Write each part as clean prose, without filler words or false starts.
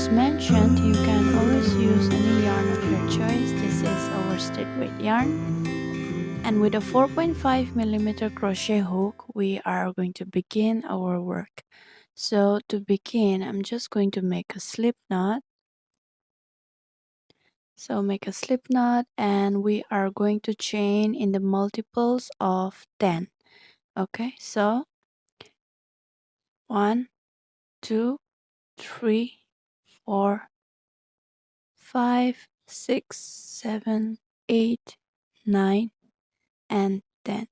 as mentioned, you can always use any yarn of your choice. This is our worsted weight yarn. And with a 4.5mm crochet hook, we are going to begin our work. So to begin, I'm just going to make a slip knot. So make a slip knot, and we are going to chain in the multiples of 10. Okay, so 1, 2, 3, 4, 5, 6, 7, 8, 9, and 10.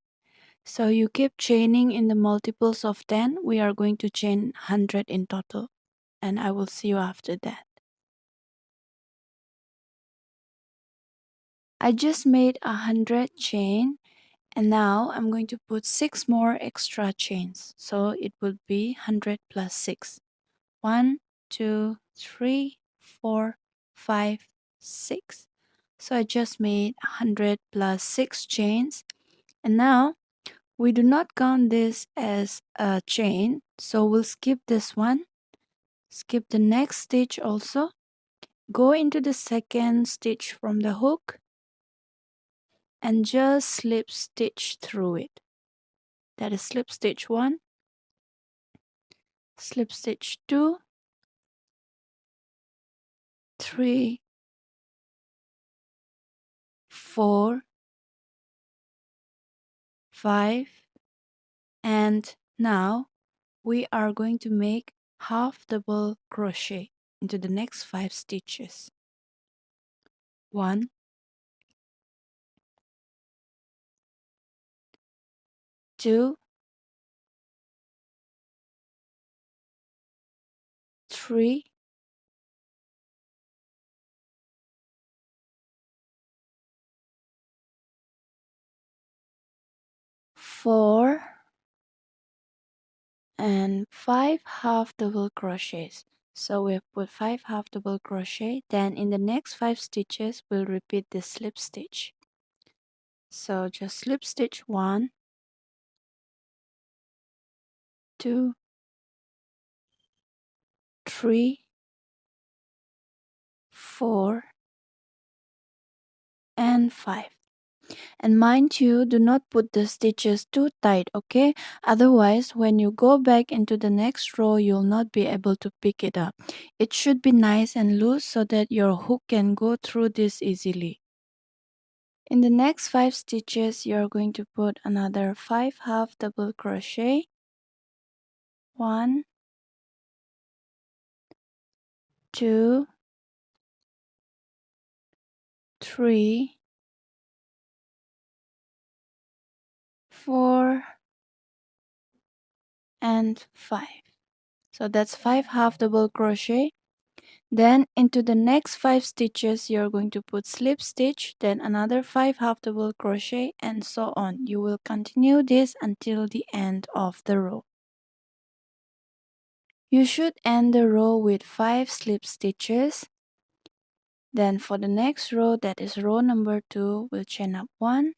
So you keep chaining in the multiples of 10. We are going to chain 100 in total, and I will see you after that. I just made 100 chain, and now I'm going to put 6 more extra chains. So it will be 100 plus 6. 1, 2, 3, 4, 5, 6. So I just made 100 plus 6 chains, and now we do not count this as a chain, so we'll skip this one, skip the next stitch also, go into the second stitch from the hook, and just slip stitch through it. That is slip stitch 1, slip stitch 2, 3, 4, 5, and now we are going to make half double crochet into the next 5 stitches. 1, 2, 3, 4, and 5 half double crochets. So we have put 5 half double crochet. Then in the next 5 stitches we'll repeat this slip stitch. So just slip stitch 1, 2, 3, 4, and 5. And mind you, do not put the stitches too tight, okay? Otherwise, when you go back into the next row, you'll not be able to pick it up. It should be nice and loose so that your hook can go through this easily. In the next 5 stitches, you're going to put another 5 half double crochet. 1, 2, 3, 4, and 5. So that's 5 half double crochet. Then into the next 5 stitches, you're going to put slip stitch, then another 5 half double crochet, and so on. You will continue this until the end of the row. You should end the row with 5 slip stitches. Then for the next row, that is row number 2, we'll chain up 1,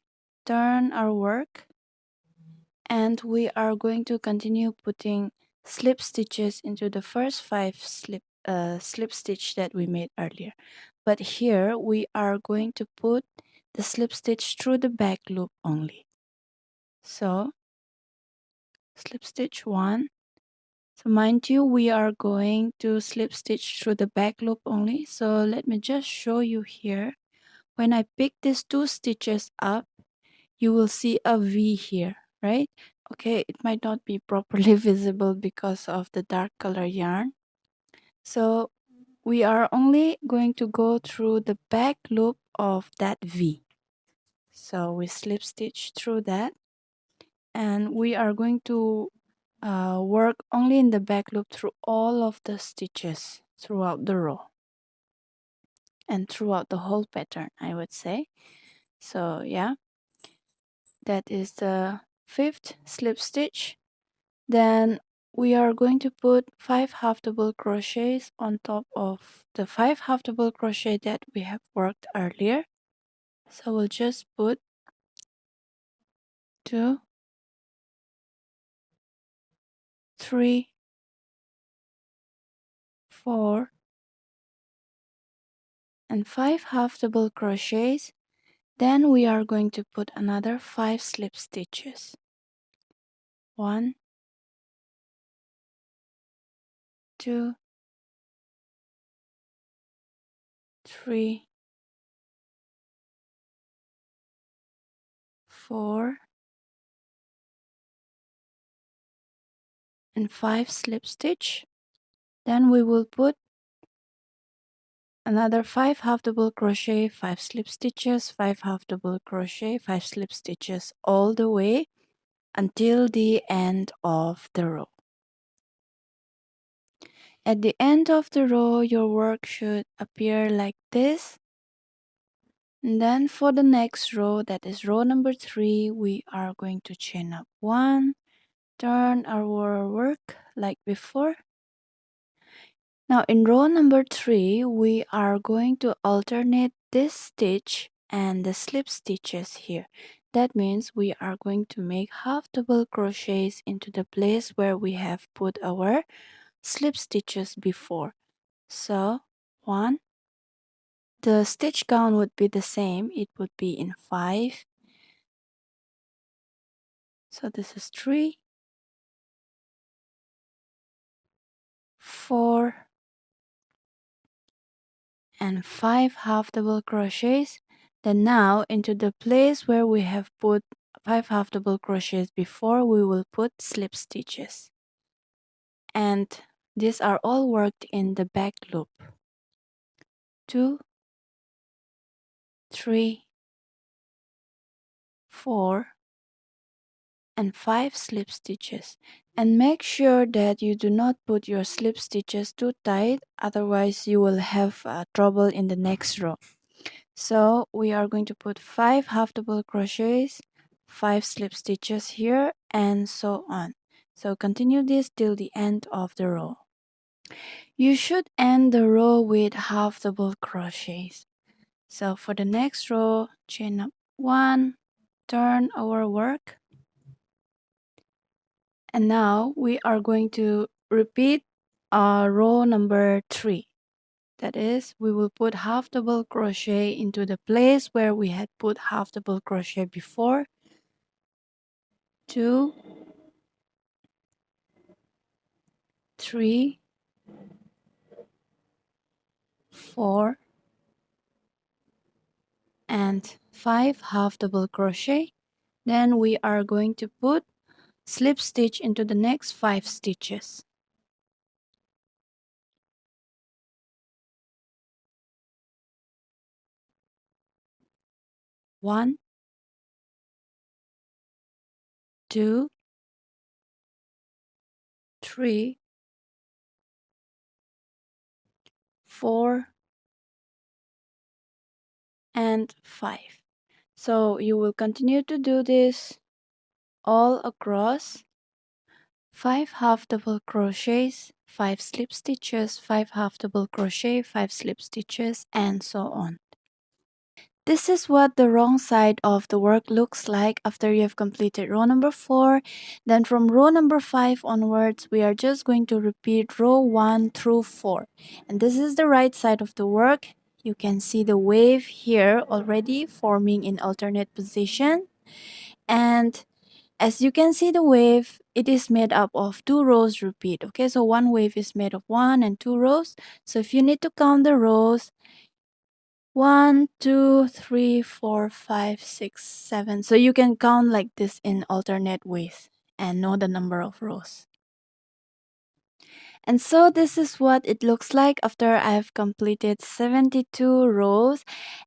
turn our work, and we are going to continue putting slip stitches into the first 5 slip stitch that we made earlier. But here we are going to put the slip stitch through the back loop only. So slip stitch 1. So mind you, we are going to slip stitch through the back loop only. So let me just show you here. When I pick these 2 stitches up, you will see a V here, right? Okay, it might not be properly visible because of the dark color yarn. So we are only going to go through the back loop of that V. So we slip stitch through that, and we are going to work only in the back loop through all of the stitches throughout the row and throughout the whole pattern, I would say. So yeah, that is the 5th slip stitch. Then we are going to put 5 half double crochets on top of the 5 half double crochet that we have worked earlier. So we'll just put 2, 3, 4, and 5 half double crochets. Then we are going to put another 5 slip stitches. 1, 2, 3, 4, and 5 slip stitch. Then we will put another 5 half double crochet, 5 slip stitches, 5 half double crochet, 5 slip stitches all the way until the end of the row. At the end of the row, your work should appear like this. And then for the next row, that is row number 3, we are going to chain up 1, turn our work like before. Now in row number 3, we are going to alternate this stitch and the slip stitches here. That means we are going to make half double crochets into the place where we have put our slip stitches before. So 1, the stitch count would be the same, it would be in 5. So this is 3, 4, and 5 half double crochets. Then now into the place where we have put 5 half double crochets before, we will put slip stitches. And these are all worked in the back loop. 2, 3, 4, and 5 slip stitches. And make sure that you do not put your slip stitches too tight, otherwise you will have trouble in the next row. So we are going to put 5 half double crochets, 5 slip stitches here, and so on. So continue this till the end of the row. You should end the row with half double crochets. So for the next row, chain up 1, turn our work. And now we are going to repeat row number 3. That is, we will put half double crochet into the place where we had put half double crochet before. 2, 3, 4, and 5 half double crochet. Then we are going to put slip stitch into the next 5 stitches. 1, 2, 3, 4, and 5. So you will continue to do this all across. 5 half double crochets, 5 slip stitches, 5 half double crochet, 5 slip stitches, and so on. This is what the wrong side of the work looks like after you have completed row number 4. Then from row number 5 onwards, we are just going to repeat row 1 through 4. And this is the right side of the work. You can see the wave here already forming in alternate position. And as you can see the wave, it is made up of 2 rows repeat. Okay, so one wave is made of 1 and 2 rows. So if you need to count the rows, 1, 2, 3, 4, 5, 6, 7. So you can count like this in alternate ways and know the number of rows. And so this is what it looks like after I've completed 72 rows.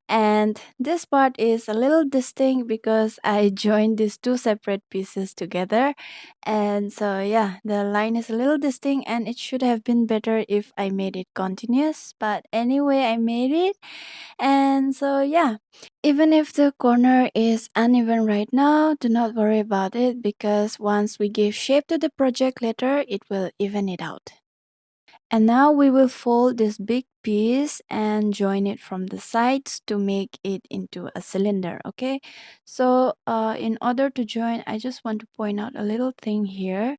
And this part is a little distinct because I joined these 2 separate pieces together. And so yeah, the line is a little distinct and it should have been better if I made it continuous. But anyway, I made it. And so yeah, even if the corner is uneven right now, do not worry about it because once we give shape to the project later, it will even it out. And now we will fold this big piece and join it from the sides to make it into a cylinder, okay? So in order to join, I just want to point out a little thing here.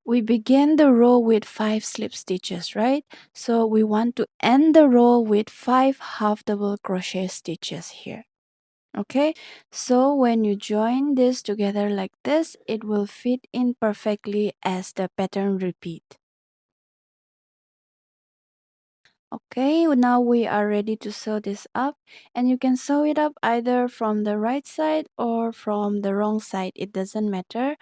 We begin the row with 5 slip stitches, right? So we want to end the row with 5 half double crochet stitches here. Okay, so when you join this together like this, it will fit in perfectly as the pattern repeat. Okay, now we are ready to sew this up, and you can sew it up either from the right side or from the wrong side. It doesn't matter.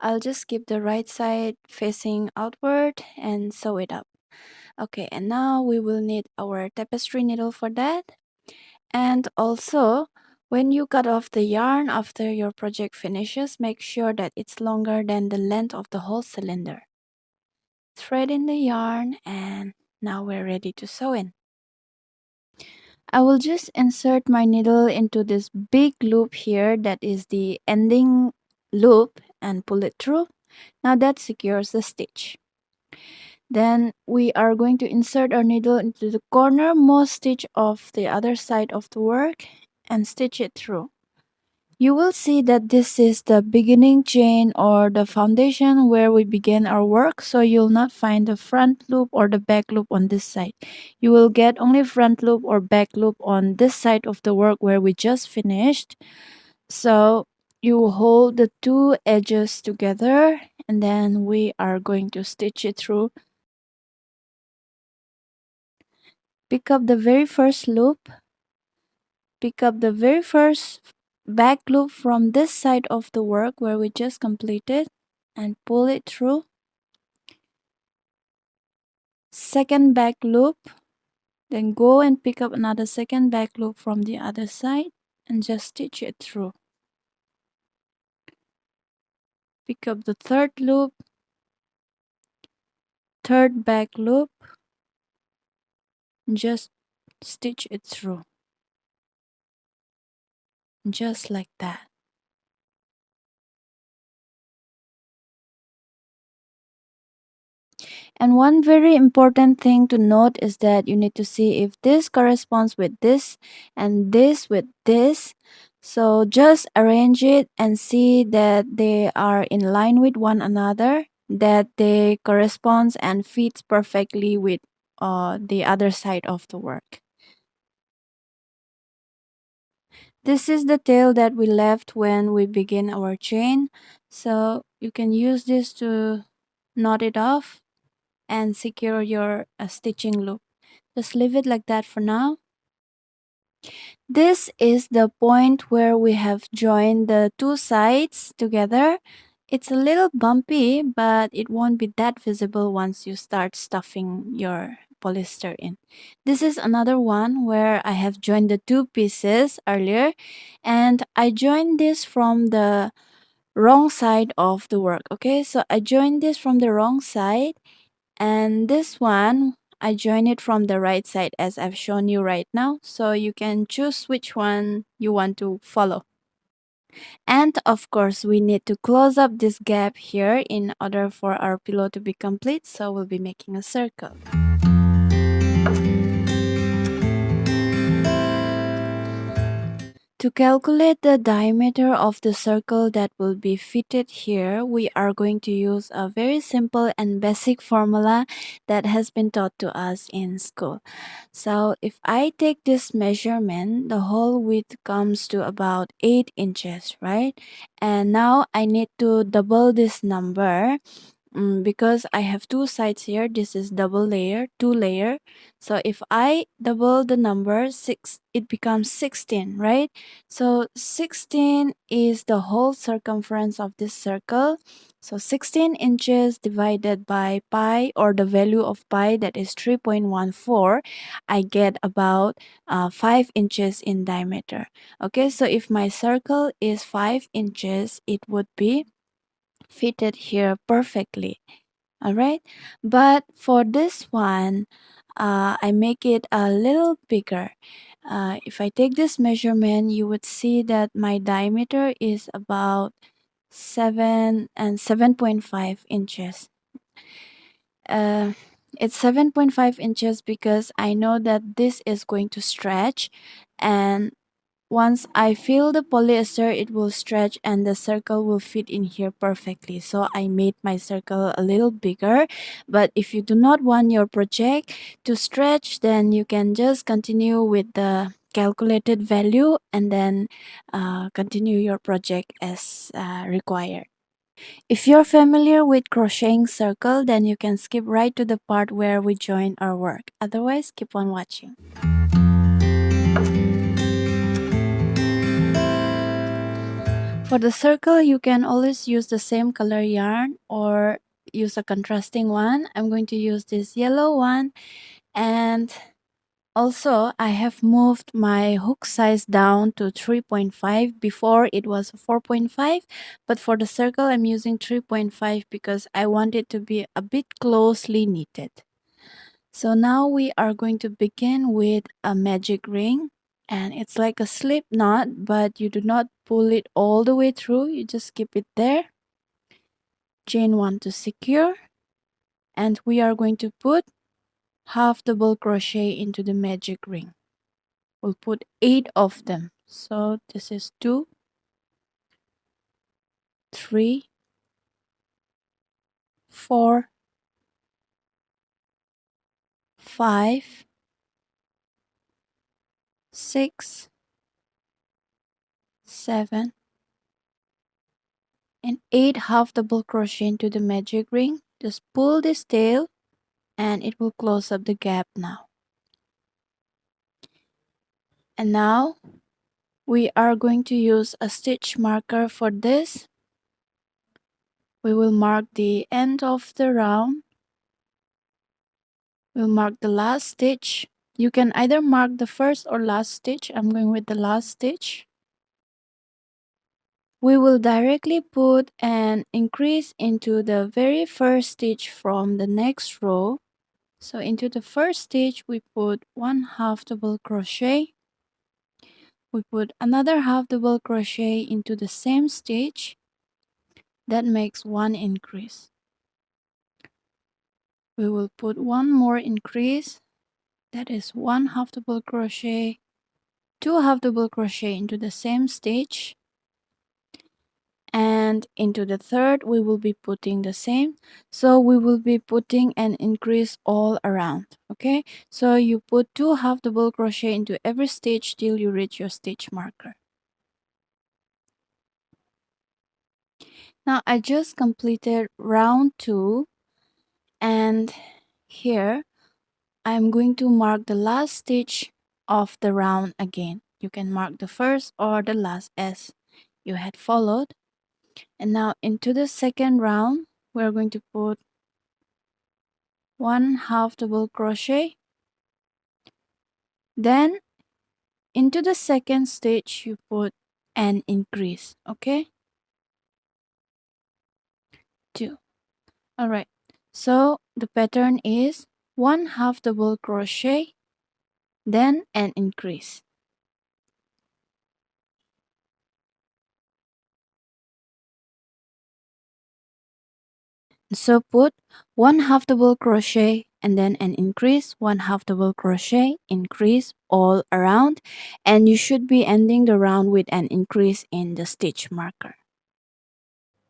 I'll just keep the right side facing outward and sew it up. Okay, and now we will need our tapestry needle for that. And also, when you cut off the yarn after your project finishes, make sure that it's longer than the length of the whole cylinder. Thread in the yarn, and now we're ready to sew in. I will just insert my needle into this big loop here, that is the ending loop, and pull it through. Now that secures the stitch. Then we are going to insert our needle into the cornermost stitch of the other side of the work and stitch it through. You will see that this is the beginning chain or the foundation where we begin our work, so you'll not find the front loop or the back loop on this side. You will get only front loop or back loop on this side of the work where we just finished. So you hold the two edges together, and then we are going to stitch it through. Pick up the very first loop, pick up the very first back loop from this side of the work where we just completed, and pull it through. Second back loop, then go and pick up another second back loop from the other side and just stitch it through. Pick up the third loop, third back loop, and just stitch it through, just like that. And one very important thing to note is that you need to see if this corresponds with this and this with this. So just arrange it and see that they are in line with one another, that they corresponds and fits perfectly with the other side of the work. This is the tail that we left when we begin our chain. So you can use this to knot it off and secure your stitching loop. Just leave it like that for now. This is the point where we have joined the two sides together. It's a little bumpy, but it won't be that visible once you start stuffing your polyester in. This is another one where I have joined the two pieces earlier, and I joined this from the wrong side of the work. Okay, so I joined this from the wrong side, and this one I join it from the right side as I've shown you right now, so you can choose which one you want to follow. And of course we need to close up this gap here in order for our pillow to be complete, so we'll be making a circle. To calculate the diameter of the circle that will be fitted here, we are going to use a very simple and basic formula that has been taught to us in school. So if I take this measurement, the whole width comes to about 8 inches, right? And now I need to double this number. Because I have two sides here, this is double layer, two layer. So if I double the number 6, it becomes 16, right? So 16 is the whole circumference of this circle. So 16 inches divided by pi, or the value of pi, that is 3.14, I get about 5 inches in diameter. Okay, so if my circle is 5 inches, it would be fitted here perfectly. All right, but for this one I make it a little bigger. If I take this measurement, you would see that my diameter is about 7.5 inches. It's 7.5 inches because I know that this is going to stretch, and once I fill the polyester, it will stretch and the circle will fit in here perfectly. So I made my circle a little bigger. But if you do not want your project to stretch, then you can just continue with the calculated value and then continue your project as required. If you're familiar with crocheting circle, then you can skip right to the part where we join our work. Otherwise, keep on watching. For the circle, you can always use the same color yarn or use a contrasting one. I'm going to use this yellow one, and also I have moved my hook size down to 3.5. Before it was 4.5, but for the circle I'm using 3.5 because I want it to be a bit closely knitted. So now we are going to begin with a magic ring, and it's like a slip knot, but you do not pull it all the way through, you just keep it there. Chain 1 to secure, and we are going to put half double crochet into the magic ring. We'll put 8 of them. So this is 2, 3, 4, 5, 6, 7, and 8 half double crochet into the magic ring. Just pull this tail and it will close up the gap now. And now we are going to use a stitch marker for this. We will mark the end of the round. We'll mark the last stitch. You can either mark the first or last stitch. I'm going with the last stitch. We will directly put an increase into the very first stitch from the next row. So into the first stitch we put 1 half double crochet. We put another half double crochet into the same stitch. That makes 1 increase. We will put 1 more increase. That is 1 half double crochet, 2 half double crochet into the same stitch. And into the third we will be putting the same, so we will be putting an increase all around. Okay, so you put 2 half double crochet into every stitch till you reach your stitch marker. Now I just completed round 2, and here I'm going to mark the last stitch of the round again. You can mark the first or the last as you had followed. And now into the second round we're going to put 1 half double crochet. Then into the second stitch you put an increase. Okay, 2. All right, so the pattern is 1 half double crochet, then an increase. So put 1 half double crochet and then an increase, 1 half double crochet, increase all around, and you should be ending the round with an increase in the stitch marker.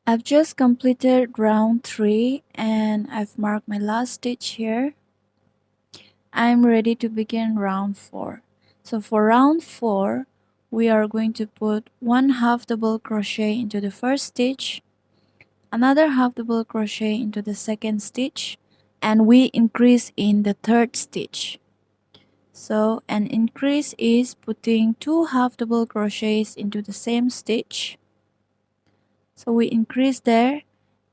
I've just completed round 3 and I've marked my last stitch here. I'm ready to begin round 4. So for round 4 we are going to put 1 half double crochet into the first stitch, another half double crochet into the second stitch, and we increase in the third stitch. So an increase is putting 2 half double crochets into the same stitch. So we increase there,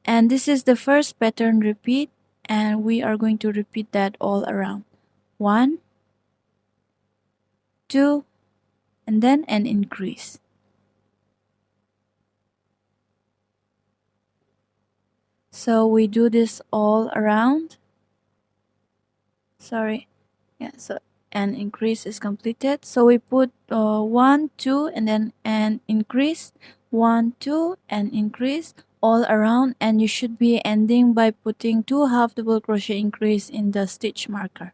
and this is the first pattern repeat, and we are going to repeat that all around. 1, 2, and then an increase. So we do this all around. Sorry, yeah, so an increase is completed. So we put 1, 2, and then an increase, 1, 2, and increase all around, and you should be ending by putting 2 half double crochet increase in the stitch marker.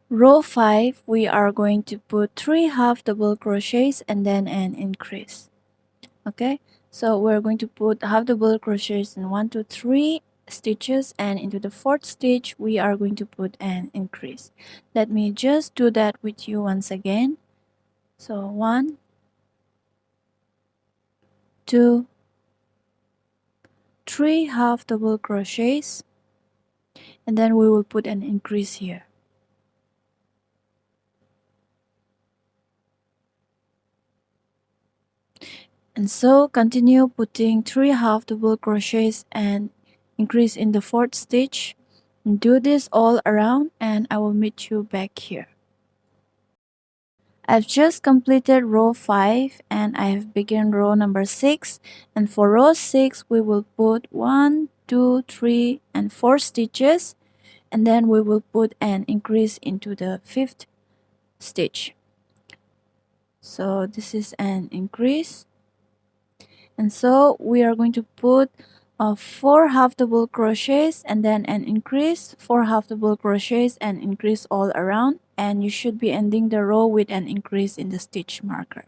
Row 5, we are going to put 3 half double crochets and then an increase. Okay, so we're going to put half double crochets in 1 2 3 stitches, and into the 4th stitch we are going to put an increase. Let me just do that with you once again. So 1 2 3 half double crochets, and then we will put an increase here. And so continue putting 3 half double crochets and increase in the 4th stitch. And do this all around, and I will meet you back here. I've just completed row 5 and I have begun row number 6, and for row 6 we will put 1 2 3 and 4 stitches, and then we will put an increase into the 5th stitch. So this is an increase, and so we are going to put 4 half double crochets and then an increase, 4 half double crochets and increase all around, and you should be ending the row with an increase in the stitch marker.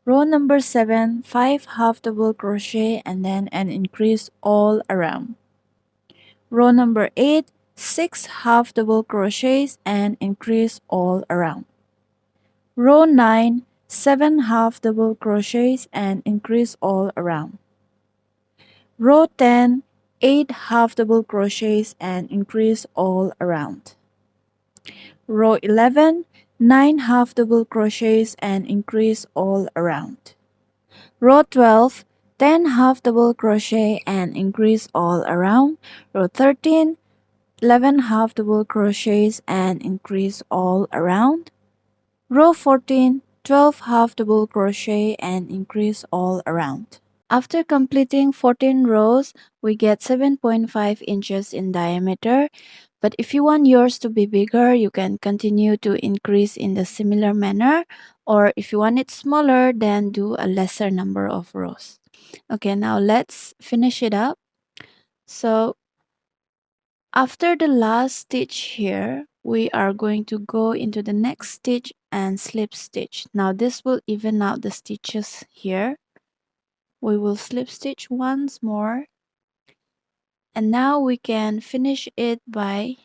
Row number 7, 5 half double crochet and then an increase all around. Row number 8, 6 half double crochets and increase all around. Row 9, 7 half double crochets and increase all around. Row 10, 8 half double crochets and increase all around. Row 11, 9 half double crochets and increase all around. Row 12, 10 half double crochet and increase all around. Row 13, 11 half double crochets and increase all around. Row 14, 12 half double crochet and increase all around. After completing 14 rows, we get 7.5 inches in diameter. But if you want yours to be bigger, you can continue to increase in the similar manner. Or if you want it smaller, then do a lesser number of rows. Okay, now let's finish it up. So after the last stitch here, we are going to go into the next stitch and slip stitch. Now this will even out the stitches here. We will slip stitch once more. And now we can finish it by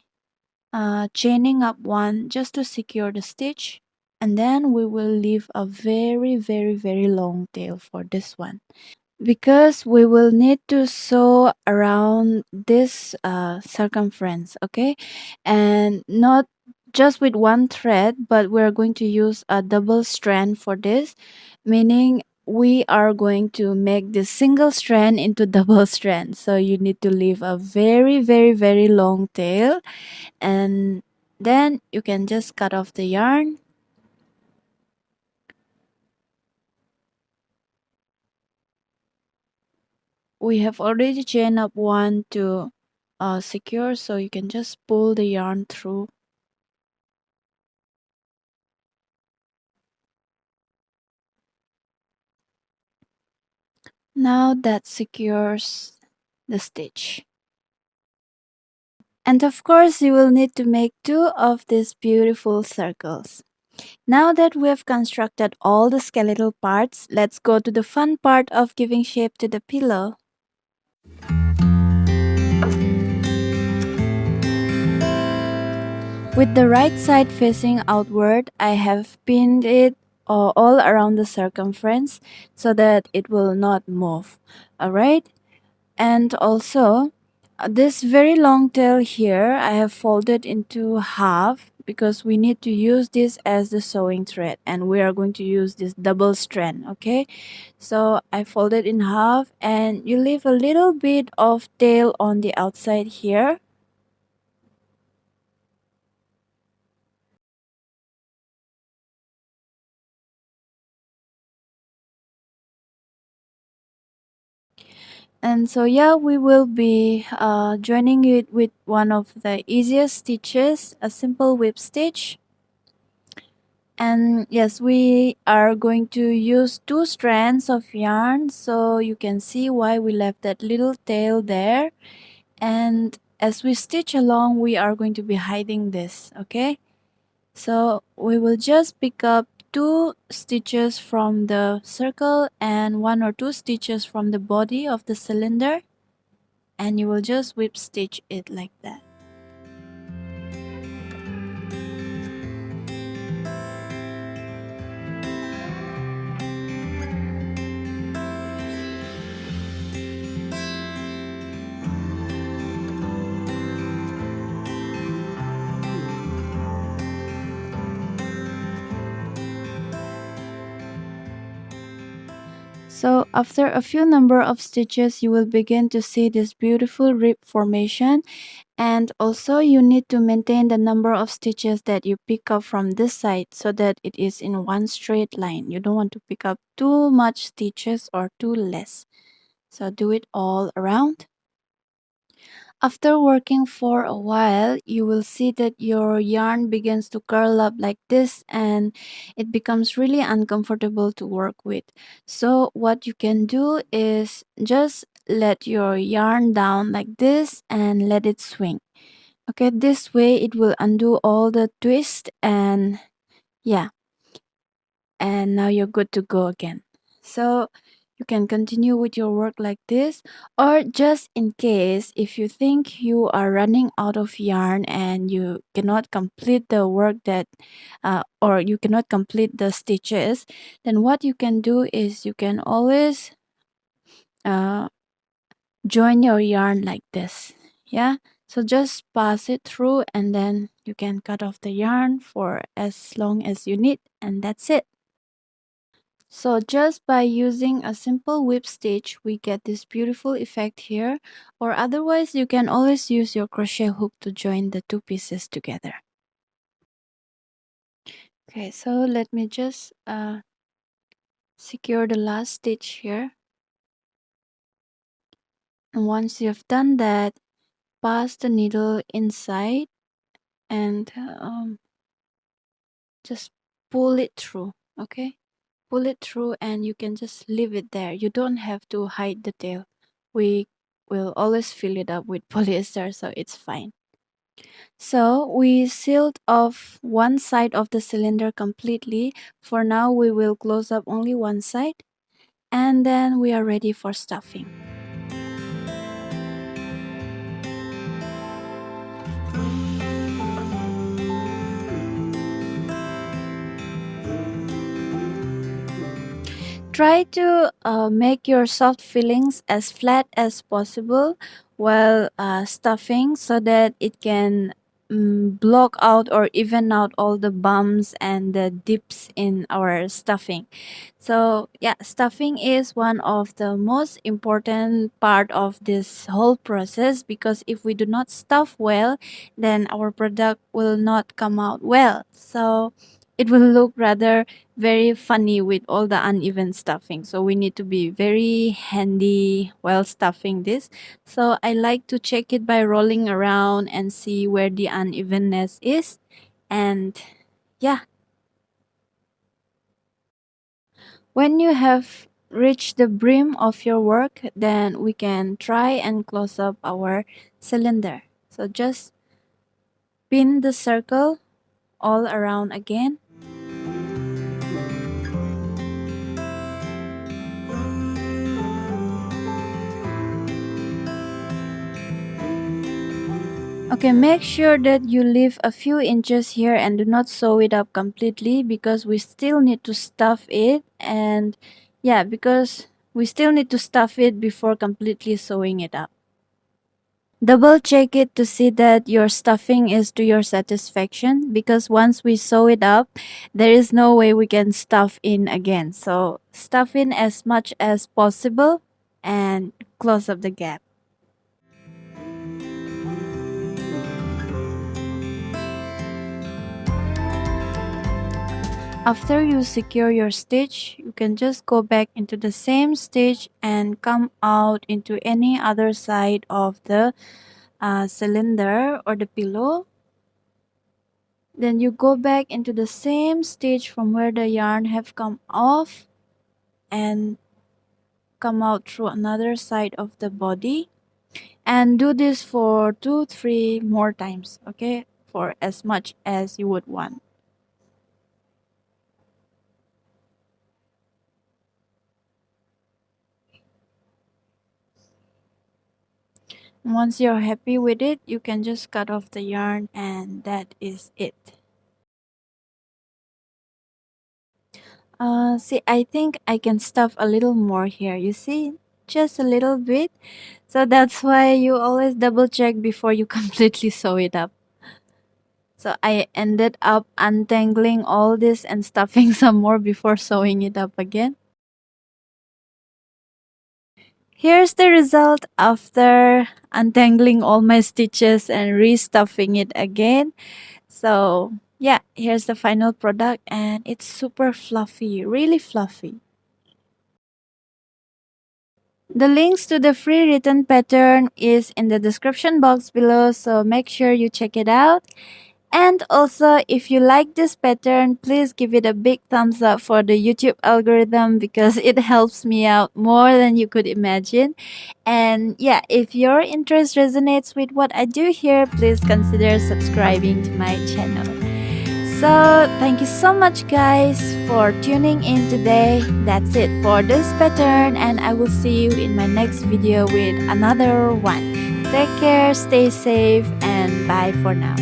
chaining up one just to secure the stitch, and then we will leave a very long tail for this one, because we will need to sew around this circumference. Okay, and not just with one thread, but we're going to use a double strand for this, meaning we are going to make this single strand into double strand. So you need to leave a very long tail, and then you can just cut off the yarn. We have already chained up one to secure, so you can just pull the yarn through. Now that secures the stitch. And of course, you will need to make 2 of these beautiful circles. Now that we have constructed all the skeletal parts, let's go to the fun part of giving shape to the pillow. With the right side facing outward, I have pinned it all around the circumference so that it will not move. Alright? And also, this very long tail here, I have folded into half because we need to use this as the sewing thread, and we are going to use this double strand. Okay, so I folded in half, and you leave a little bit of tail on the outside here. And so yeah, we will be joining it with one of the easiest stitches, a simple whip stitch. And yes, we are going to use 2 strands of yarn, so you can see why we left that little tail there. And as we stitch along, we are going to be hiding this, okay? So we will just pick up 2 stitches from the circle and 1 or 2 stitches from the body of the cylinder, and you will just whip stitch it like that. So after a few number of stitches, you will begin to see this beautiful rib formation, and also you need to maintain the number of stitches that you pick up from this side so that it is in one straight line. You don't want to pick up too much stitches or too less. So do it all around. After working for a while, you will see that your yarn begins to curl up like this, and it becomes really uncomfortable to work with. So what you can do is just let your yarn down like this and let it swing. Okay, this way it will undo all the twist, and yeah, and now you're good to go again. So you can continue with your work like this, or just in case if you think you are running out of yarn and you cannot complete the work that or you cannot complete the stitches, then what you can do is you can always uh, join your yarn like this. Yeah, so just pass it through and then you can cut off the yarn for as long as you need, and that's it. So just by using a simple whip stitch, we get this beautiful effect here, or otherwise you can always use your crochet hook to join the 2 pieces together. Okay, so let me just secure the last stitch here. And once you've done that, pass the needle inside and just pull it through, okay? Pull it through and you can just leave it there. You don't have to hide the tail. We will always fill it up with polyester, so it's fine. So we sealed off one side of the cylinder completely. For now, we will close up only one side, and then we are ready for stuffing. Try to make your soft fillings as flat as possible while stuffing, so that it can block out or even out all the bumps and the dips in our stuffing. So yeah, stuffing is one of the most important part of this whole process, because if we do not stuff well, then our product will not come out well. So it will look rather very funny with all the uneven stuffing. So we need to be very handy while stuffing this. So I like to check it by rolling around and see where the unevenness is. And yeah, when you have reached the brim of your work, then we can try and close up our cylinder. So just pin the circle all around again. Okay, make sure that you leave a few inches here and do not sew it up completely, because we still need to stuff it. And yeah, because we still need to stuff it before completely sewing it up. Double check it to see that your stuffing is to your satisfaction, because once we sew it up, there is no way we can stuff in again. So stuff in as much as possible and close up the gap. After you secure your stitch, you can just go back into the same stitch and come out into any other side of the cylinder or the pillow. Then you go back into the same stitch from where the yarn have come off and come out through another side of the body. And do this for 2-3 more times, okay, for as much as you would want. Once you're happy with it, you can just cut off the yarn, and that is it. See, I think I can stuff a little more here. You see, just a little bit. So that's why you always double check before you completely sew it up. So I ended up untangling all this and stuffing some more before sewing it up again. Here's the result after untangling all my stitches and restuffing it again. So yeah, here's the final product, and it's super fluffy, really fluffy. The links to the free written pattern is in the description box below, so make sure you check it out. And also, if you like this pattern, please give it a big thumbs up for the YouTube algorithm because it helps me out more than you could imagine. And yeah, if your interest resonates with what I do here, please consider subscribing to my channel. So, thank you so much, guys, for tuning in today. That's it for this pattern, and I will see you in my next video with another one. Take care, stay safe, and bye for now.